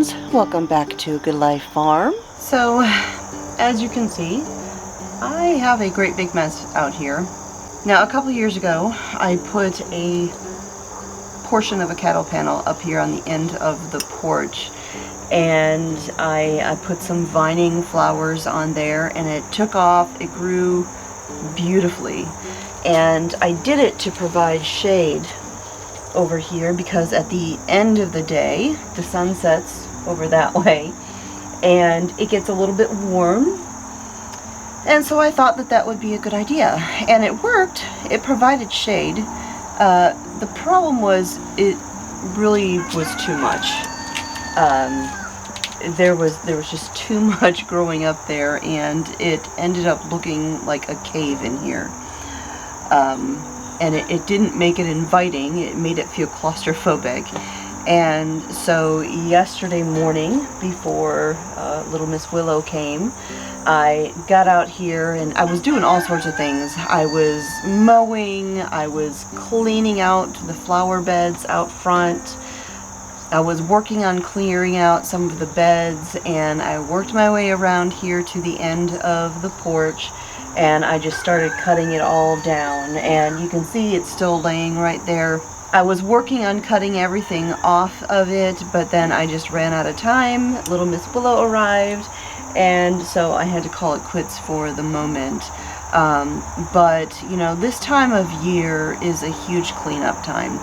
friends, welcome back to Good Life Farm. So, as you can see, I have a great big mess out here. Now, a couple years ago, I put a portion of a cattle panel up here on the end of the porch, and I put some vining flowers on there, and it took off. It grew beautifully, and I did it to provide shade over here because at the end of the day the sun sets over that way and it gets a little bit warm, and so I thought that that would be a good idea, and it worked. It provided shade. The problem was it really was too much. There was just too much growing up there, and it ended up looking like a cave in here. And it didn't make it inviting. It made it feel claustrophobic. And so yesterday morning, before little Miss Willow came, I got out here and I was doing all sorts of things. I was mowing, I was cleaning out the flower beds out front, I was working on clearing out some of the beds, and I worked my way around here to the end of the porch, and I just started cutting it all down, and you can see it's still laying right there. I was working on cutting everything off of it, but then I just ran out of time. Little Miss Willow arrived, and so I had to call it quits for the moment. But you know, this time of year is a huge cleanup time,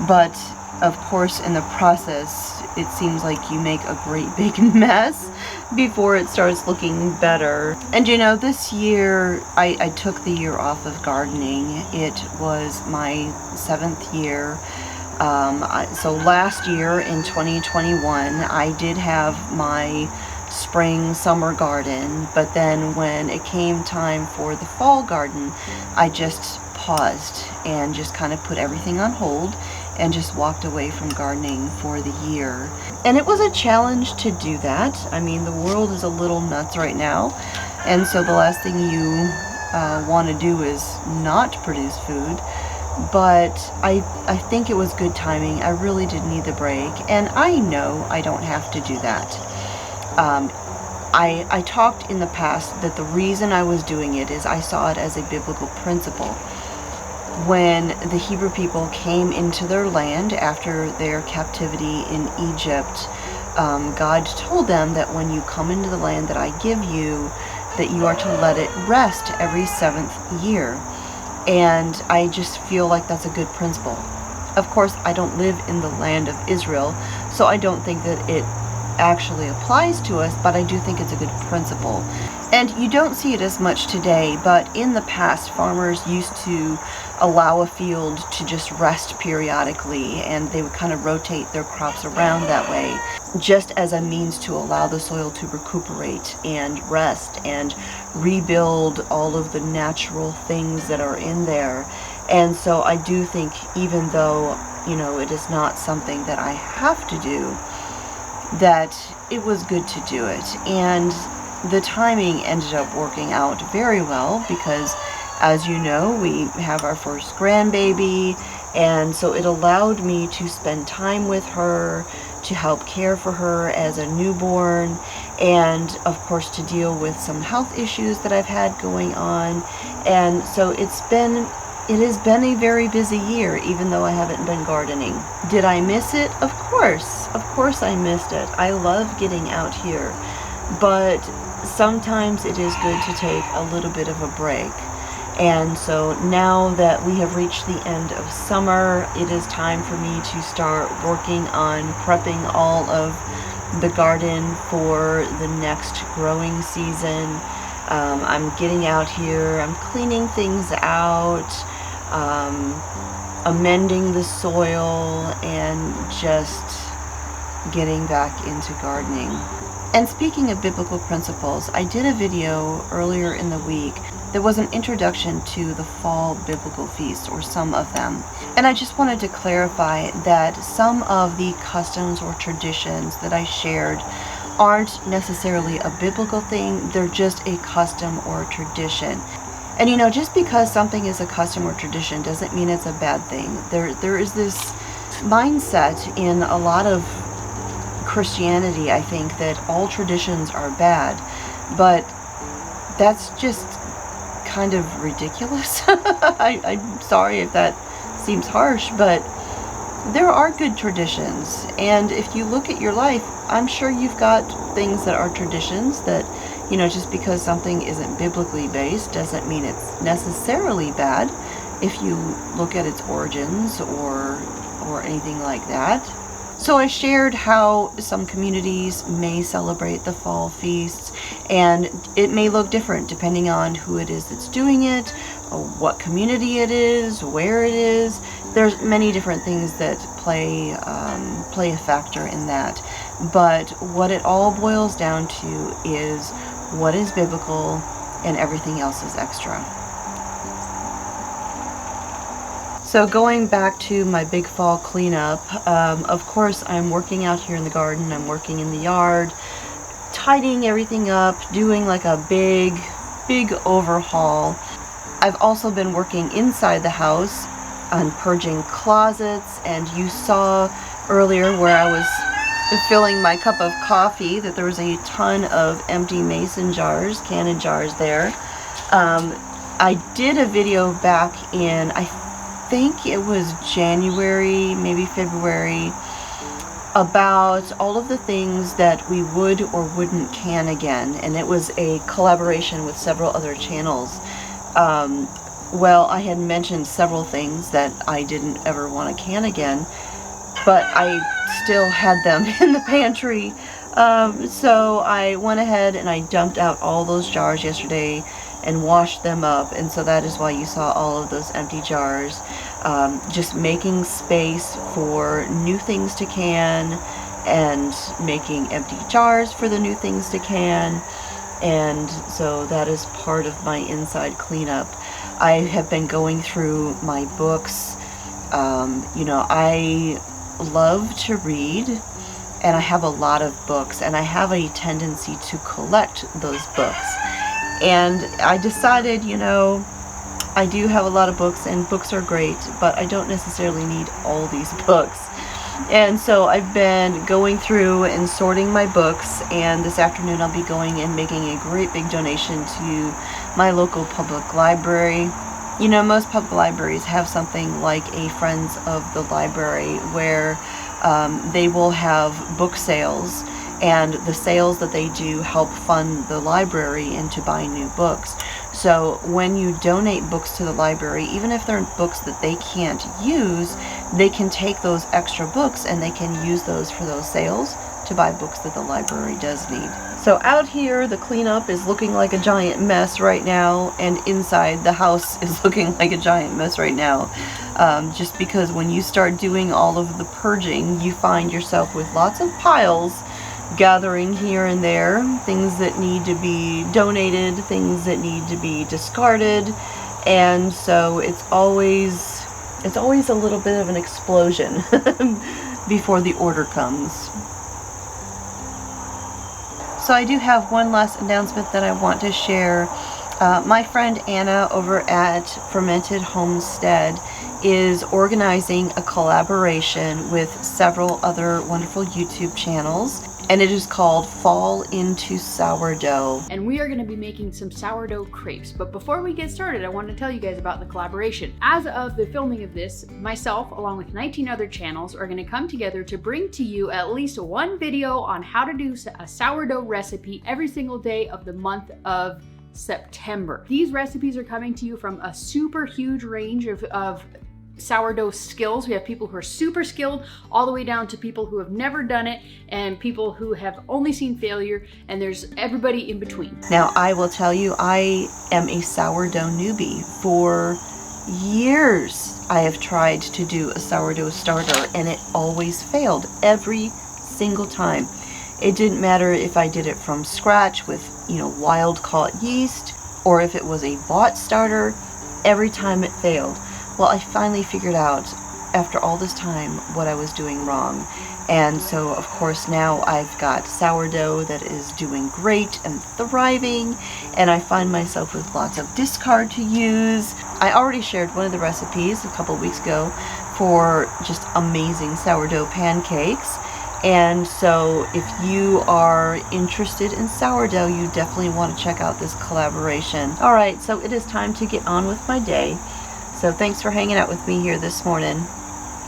but of course in the process it seems like you make a great big mess before it starts looking better. And you know, this year I took the year off of gardening. It was my 7th year. So last year in 2021 I did have my spring summer garden, but then when it came time for the fall garden, I just paused and just kind of put everything on hold and just walked away from gardening for the year. And it was a challenge to do that. I mean, the world is a little nuts right now, and so the last thing you want to do is not produce food. But I think it was good timing. I really did need the break, and I know I don't have to do that. I talked in the past that the reason I was doing it is I saw it as a biblical principle. When the Hebrew people came into their land after their captivity in Egypt, God told them that when you come into the land that I give you, that you are to let it rest every 7th year. And I just feel like that's a good principle. Of course, I don't live in the land of Israel, so I don't think that it actually applies to us, but I do think it's a good principle. And you don't see it as much today, but in the past, farmers used to allow a field to just rest periodically, and they would kind of rotate their crops around that way, just as a means to allow the soil to recuperate and rest and rebuild all of the natural things that are in there. And so I do think, even though, you know, it is not something that I have to do, that it was good to do it. And the timing ended up working out very well because, as you know, we have our first grandbaby, and so it allowed me to spend time with her, to help care for her as a newborn, and of course to deal with some health issues that I've had going on. And so it has been a very busy year, even though I haven't been gardening. Did I miss it? Of course I missed it. I love getting out here, but sometimes it is good to take a little bit of a break. And so now that we have reached the end of summer, it is time for me to start working on prepping all of the garden for the next growing season. I'm getting out here, I'm cleaning things out, amending the soil, and just getting back into gardening. And speaking of biblical principles, I did a video earlier in the week that was an introduction to the fall biblical feasts, or some of them. And I just wanted to clarify that some of the customs or traditions that I shared aren't necessarily a biblical thing, they're just a custom or tradition. And you know, just because something is a custom or tradition doesn't mean it's a bad thing. There is this mindset in a lot of Christianity, I think that all traditions are bad, but that's just kind of ridiculous. I'm sorry if that seems harsh, but there are good traditions, and if you look at your life, I'm sure you've got things that are traditions that, you know, just because something isn't biblically based doesn't mean it's necessarily bad if you look at its origins or anything like that. So I shared how some communities may celebrate the fall feasts, and it may look different depending on who it is that's doing it, or what community it is, where it is. There's many different things that play a factor in that. But what it all boils down to is what is biblical, and everything else is extra. So going back to my big fall cleanup, of course I'm working out here in the garden, I'm working in the yard, tidying everything up, doing like a big overhaul. I've also been working inside the house on purging closets, and you saw earlier where I was filling my cup of coffee that there was a ton of empty mason jars, cannon jars there. I did a video back in, I think it was January, maybe February, about all of the things that we would or wouldn't can again, and it was a collaboration with several other channels. Well, I had mentioned several things that I didn't ever want to can again, but I still had them in the pantry. So I went ahead and I dumped out all those jars yesterday and washed them up, and so that is why you saw all of those empty jars. Just making space for new things to can, and making empty jars for the new things to can, and so that is part of my inside cleanup. I have been going through my books. You know, I love to read, and I have a lot of books, and I have a tendency to collect those books. And I decided, you know, I do have a lot of books, and books are great, but I don't necessarily need all these books. And so I've been going through and sorting my books, and this afternoon I'll be going and making a great big donation to my local public library. You know, most public libraries have something like a Friends of the Library where they will have book sales, and the sales that they do help fund the library and to buy new books. So when you donate books to the library, even if they're books that they can't use, they can take those extra books and they can use those for those sales to buy books that the library does need. So out here, the cleanup is looking like a giant mess right now, and inside the house is looking like a giant mess right now. Just because when you start doing all of the purging, you find yourself with lots of piles gathering here and there, things that need to be donated, things that need to be discarded, and so it's always a little bit of an explosion before the order comes. So I do have one last announcement that I want to share. My friend Anna over at Fermented Homestead is organizing a collaboration with several other wonderful YouTube channels, and it is called Fall Into Sourdough. And we are going to be making some sourdough crepes. But before we get started, I want to tell you guys about the collaboration. As of the filming of this, myself, along with 19 other channels, are going to come together to bring to you at least one video on how to do a sourdough recipe every single day of the month of September. These recipes are coming to you from a super huge range of sourdough skills. We have people who are super skilled all the way down to people who have never done it and people who have only seen failure, and there's everybody in between. Now I will tell you, I am a sourdough newbie. For years I have tried to do a sourdough starter and it always failed every single time. It didn't matter if I did it from scratch with, you know, wild caught yeast, or if it was a bought starter, every time it failed. Well, I finally figured out after all this time what I was doing wrong. And so, of course, now I've got sourdough that is doing great and thriving, and I find myself with lots of discard to use. I already shared one of the recipes a couple weeks ago for just amazing sourdough pancakes. And so if you are interested in sourdough, you definitely want to check out this collaboration. All right, so it is time to get on with my day. So thanks for hanging out with me here this morning.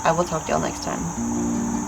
I will talk to y'all next time.